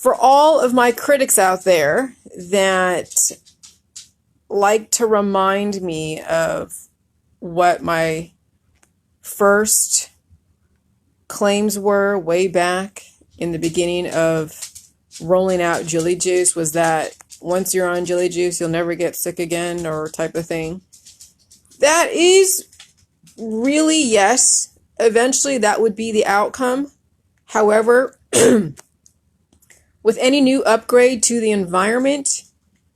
For all of my critics out there that like to remind me of what my first claims were way back in the beginning of rolling out Jilly Juice, was that once you're on Jilly Juice, you'll never get sick again, or type of thing. That is really, yes, eventually that would be the outcome. However, with any new upgrade to the environment,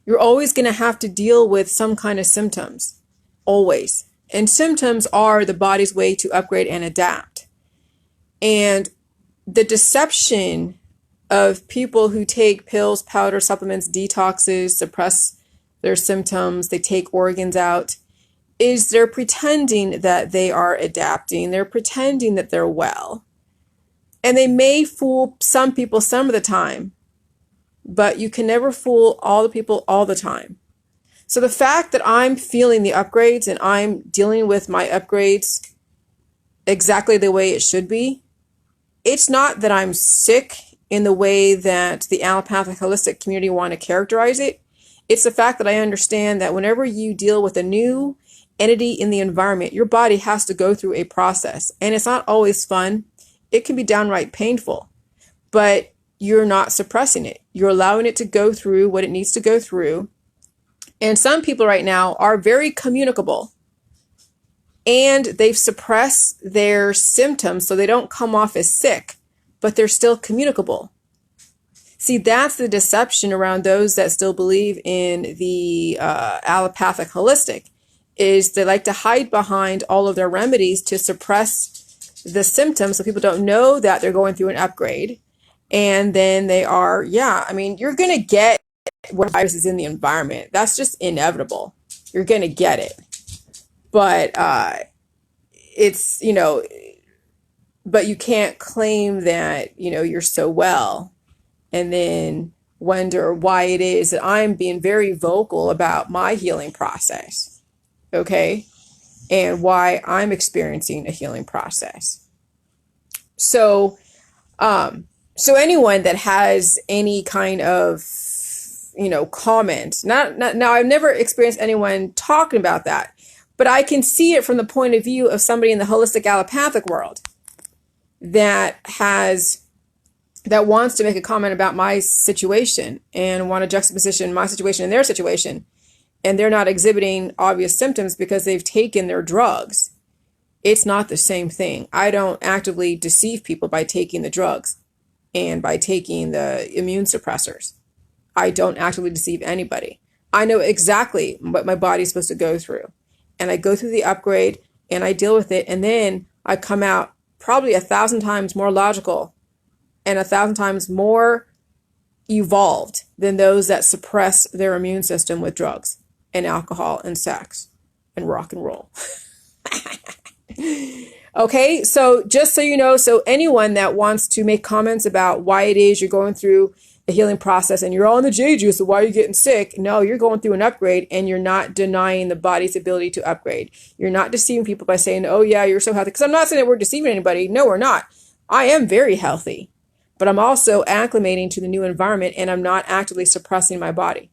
you're always going to have to deal with some kind of symptoms. Always. And symptoms are the body's way to upgrade and adapt. And the deception of people who take pills, powder, supplements, detoxes, suppress their symptoms, they take organs out, is they're pretending that they are adapting. They're pretending that they're well. And they may fool some people some of the time, but you can never fool all the people all the time. So the fact that I'm feeling the upgrades and I'm dealing with my upgrades exactly the way it should be, it's not that I'm sick in the way that the allopathic holistic community want to characterize it. It's the fact that I understand that whenever you deal with a new entity in the environment, your body has to go through a process. And it's not always fun. It can be downright painful, but you're not suppressing it. You're allowing it to go through what it needs to go through. And some people right now are very communicable, and they've suppressed their symptoms so they don't come off as sick, but they're still communicable. See, that's the deception around those that still believe in the allopathic holistic, is they like to hide behind all of their remedies to suppress the symptoms so people don't know that they're going through an upgrade. And then they are, you're going to get what viruses in the environment. That's just inevitable. You're going to get it. But it's, but you can't claim that, you're so well and then wonder why it is that I'm being very vocal about my healing process. Okay. And why I'm experiencing a healing process. So anyone that has any kind of, comment, now I've never experienced anyone talking about that, but I can see it from the point of view of somebody in the holistic allopathic world that wants to make a comment about my situation and want to juxtaposition my situation and their situation. And they're not exhibiting obvious symptoms because they've taken their drugs. It's not the same thing. I don't actively deceive people by taking the drugs and by taking the immune suppressors. I don't actively deceive anybody. I know exactly what my body's supposed to go through. And I go through the upgrade and I deal with it. And then I come out probably 1,000 times more logical and 1,000 times more evolved than those that suppress their immune system with drugs and alcohol and sex and rock and roll. Okay, so just so you know, so anyone that wants to make comments about why it is you're going through a healing process and you're on the J juice, so why are you getting sick? No, you're going through an upgrade and you're not denying the body's ability to upgrade. You're not deceiving people by saying, oh yeah, you're so healthy. Because I'm not saying that we're deceiving anybody. No, we're not. I am very healthy, but I'm also acclimating to the new environment and I'm not actively suppressing my body.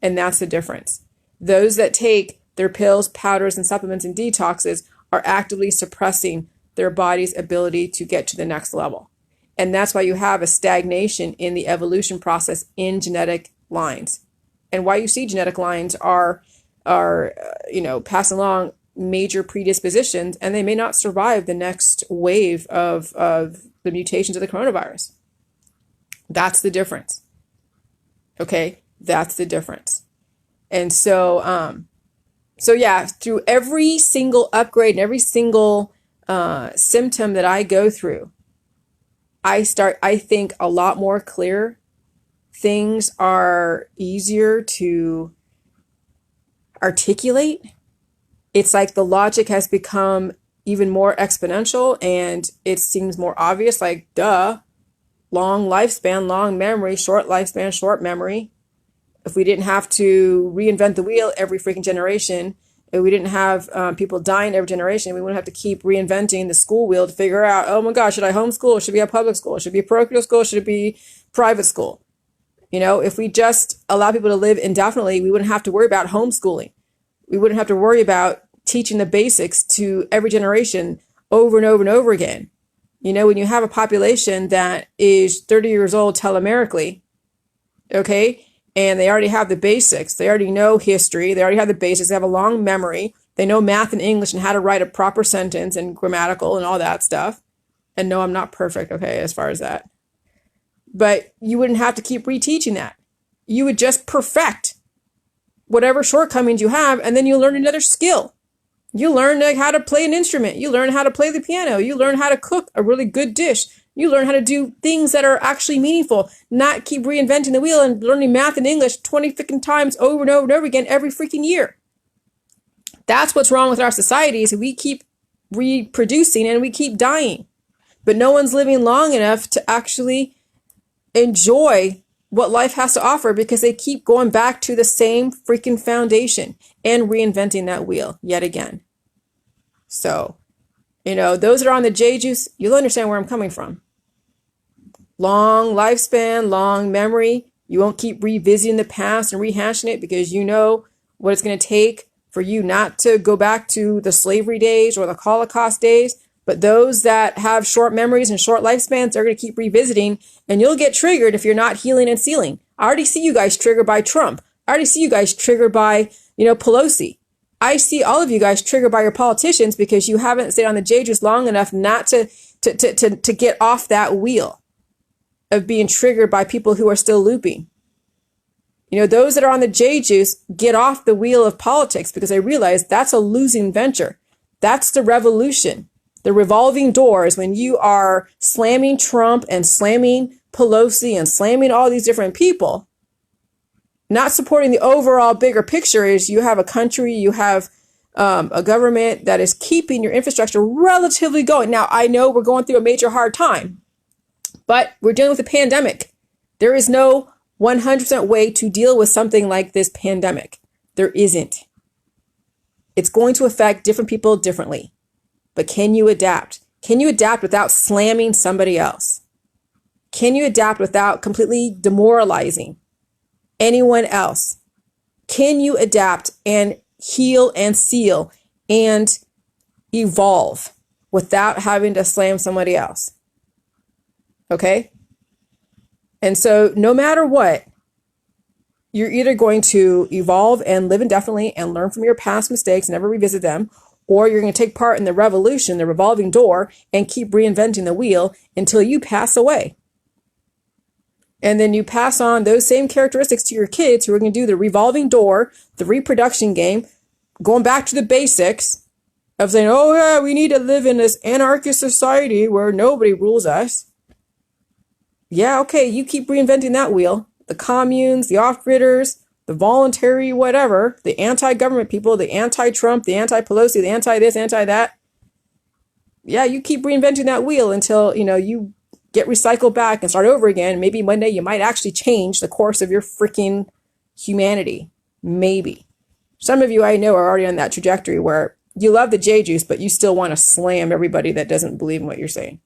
And that's the difference. Those that take their pills, powders, and supplements and detoxes are actively suppressing their body's ability to get to the next level. And that's why you have a stagnation in the evolution process in genetic lines. And why you see genetic lines are passing along major predispositions, and they may not survive the next wave of the mutations of the coronavirus. That's the difference. Okay? That's the difference. And so through every single upgrade and every single symptom that I go through, I think a lot more clear. Things are easier to articulate. It's like the logic has become even more exponential and it seems more obvious, like, duh, long lifespan, long memory, short lifespan, short memory. If we didn't have to reinvent the wheel every freaking generation If we didn't have people dying every generation, we wouldn't have to keep reinventing the school wheel to figure out, oh my gosh, should I homeschool? Or should it be a public school? Should it be a parochial school? Should it be private school? You know, if we just allow people to live indefinitely, we wouldn't have to worry about homeschooling. We wouldn't have to worry about teaching the basics to every generation over and over and over again. You know, when you have a population that is 30 years old telemerically, okay, and they already have the basics. They already know history. They already have the basics. They have a long memory. They know math and English and how to write a proper sentence and grammatical and all that stuff. And no, I'm not perfect, okay, as far as that. But you wouldn't have to keep reteaching that. You would just perfect whatever shortcomings you have, and then you learn another skill. You learn like how to play an instrument. You learn how to play the piano. You learn how to cook a really good dish. You learn how to do things that are actually meaningful, not keep reinventing the wheel and learning math and English 20 freaking times over and over and over again every freaking year. That's what's wrong with our society is we keep reproducing and we keep dying. But no one's living long enough to actually enjoy what life has to offer because they keep going back to the same freaking foundation and reinventing that wheel yet again. So, you know, those that are on the J juice, you'll understand where I'm coming from. Long lifespan, long memory. You won't keep revisiting the past and rehashing it because you know what it's going to take for you not to go back to the slavery days or the Holocaust days. But those that have short memories and short lifespans, they're going to keep revisiting and you'll get triggered if you're not healing and sealing. I already see you guys triggered by Trump. I already see you guys triggered by, Pelosi. I see all of you guys triggered by your politicians because you haven't stayed on the J juice long enough not to get off that wheel of being triggered by people who are still looping. You know, those that are on the J juice get off the wheel of politics because they realize that's a losing venture. That's the revolution. The revolving door is when you are slamming Trump and slamming Pelosi and slamming all these different people. Not supporting the overall bigger picture is you have a country, you have a government that is keeping your infrastructure relatively going. Now, I know we're going through a major hard time, but we're dealing with a pandemic. There is no 100% way to deal with something like this pandemic. There isn't. It's going to affect different people differently. But can you adapt? Can you adapt without slamming somebody else? Can you adapt without completely demoralizing anyone else? Can you adapt and heal and seal and evolve without having to slam somebody else? Okay? And so no matter what, you're either going to evolve and live indefinitely and learn from your past mistakes, never revisit them, or you're going to take part in the revolution, the revolving door, and keep reinventing the wheel until you pass away. And then you pass on those same characteristics to your kids who are going to do the revolving door, the reproduction game, going back to the basics of saying, oh yeah, we need to live in this anarchist society where nobody rules us. Yeah, okay, you keep reinventing that wheel. The communes, the off-gridders, the voluntary whatever, the anti-government people, the anti-Trump, the anti-Pelosi, the anti-this, anti-that. Yeah, you keep reinventing that wheel until, you get recycled back and start over again. Maybe one day you might actually change the course of your freaking humanity. Maybe. Some of you I know are already on that trajectory where you love the J juice, but you still want to slam everybody that doesn't believe in what you're saying.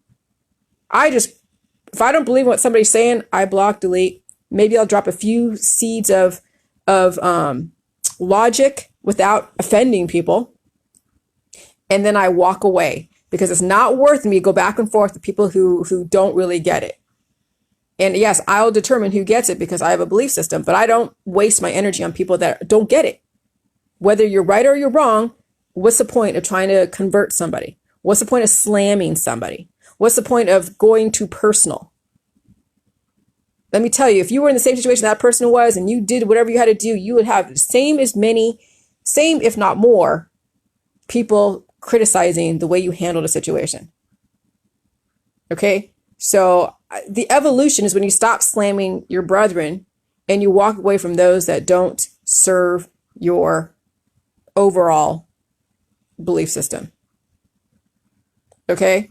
If I don't believe what somebody's saying, I block, delete. Maybe I'll drop a few seeds of logic without offending people. And then I walk away because it's not worth me to go back and forth with people who don't really get it. And yes, I'll determine who gets it because I have a belief system, but I don't waste my energy on people that don't get it. Whether you're right or you're wrong, what's the point of trying to convert somebody? What's the point of slamming somebody? What's the point of going too personal? Let me tell you, if you were in the same situation that person was and you did whatever you had to do, you would have the same if not more, people criticizing the way you handled a situation. Okay? So the evolution is when you stop slamming your brethren and you walk away from those that don't serve your overall belief system. Okay?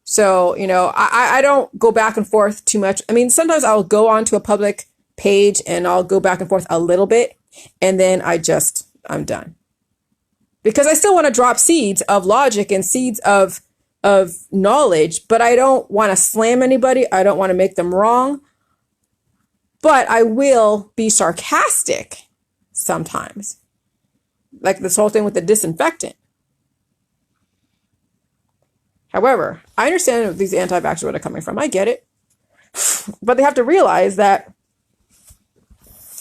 So, I don't go back and forth too much. I mean, sometimes I'll go onto a public page and I'll go back and forth a little bit and then I'm done. because I still want to drop seeds of logic and seeds of knowledge, but I don't want to slam anybody. I don't want to make them wrong, but I will be sarcastic sometimes. Like this whole thing with the disinfectant. However, I understand where these anti-vaxxers are coming from. I get it. But they have to realize that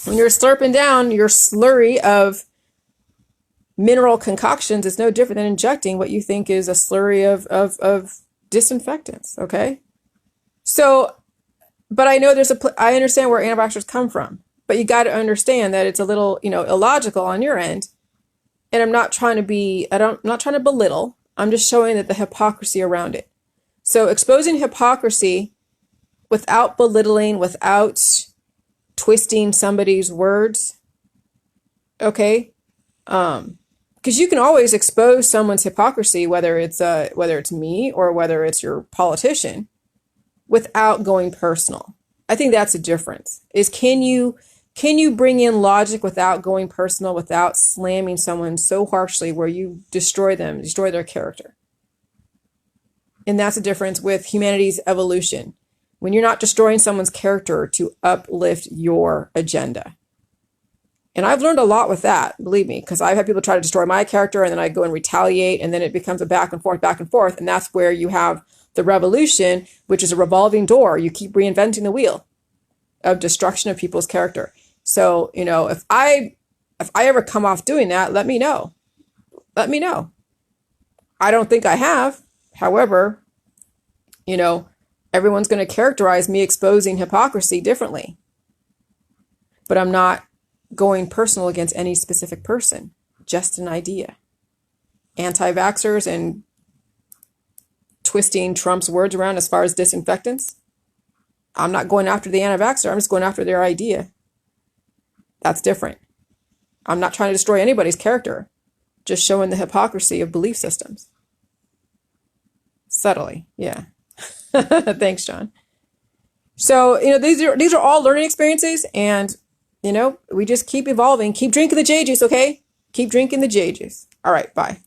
when you're slurping down your slurry of mineral concoctions, it's no different than injecting what you think is a slurry of disinfectants, okay? So, but I know I understand where anti-vaxxers come from, but you got to understand that it's a little, illogical on your end. And I'm not trying to belittle. I'm just showing that the hypocrisy around it. So exposing hypocrisy without belittling, without twisting somebody's words, okay? Because you can always expose someone's hypocrisy, whether it's me or whether it's your politician, without going personal. I think that's the difference. Is can you bring in logic without going personal, without slamming someone so harshly where you destroy their character? And that's the difference with humanity's evolution. When you're not destroying someone's character to uplift your agenda. And I've learned a lot with that, believe me, because I've had people try to destroy my character and then I go and retaliate, and then it becomes a back and forth. And that's where you have the revolution, which is a revolving door. You keep reinventing the wheel of destruction of people's character. So, if I ever come off doing that, let me know. Let me know. I don't think I have. However, everyone's going to characterize me exposing hypocrisy differently. But I'm not going personal against any specific person. Just an idea. Anti-vaxxers and twisting Trump's words around as far as disinfectants. I'm not going after the anti-vaxxer. I'm just going after their idea. That's different. I'm not trying to destroy anybody's character. Just showing the hypocrisy of belief systems. Subtly, yeah. Thanks, John. So, these are all learning experiences, and, we just keep evolving. Keep drinking the J juice, okay? Keep drinking the J juice. All right, bye.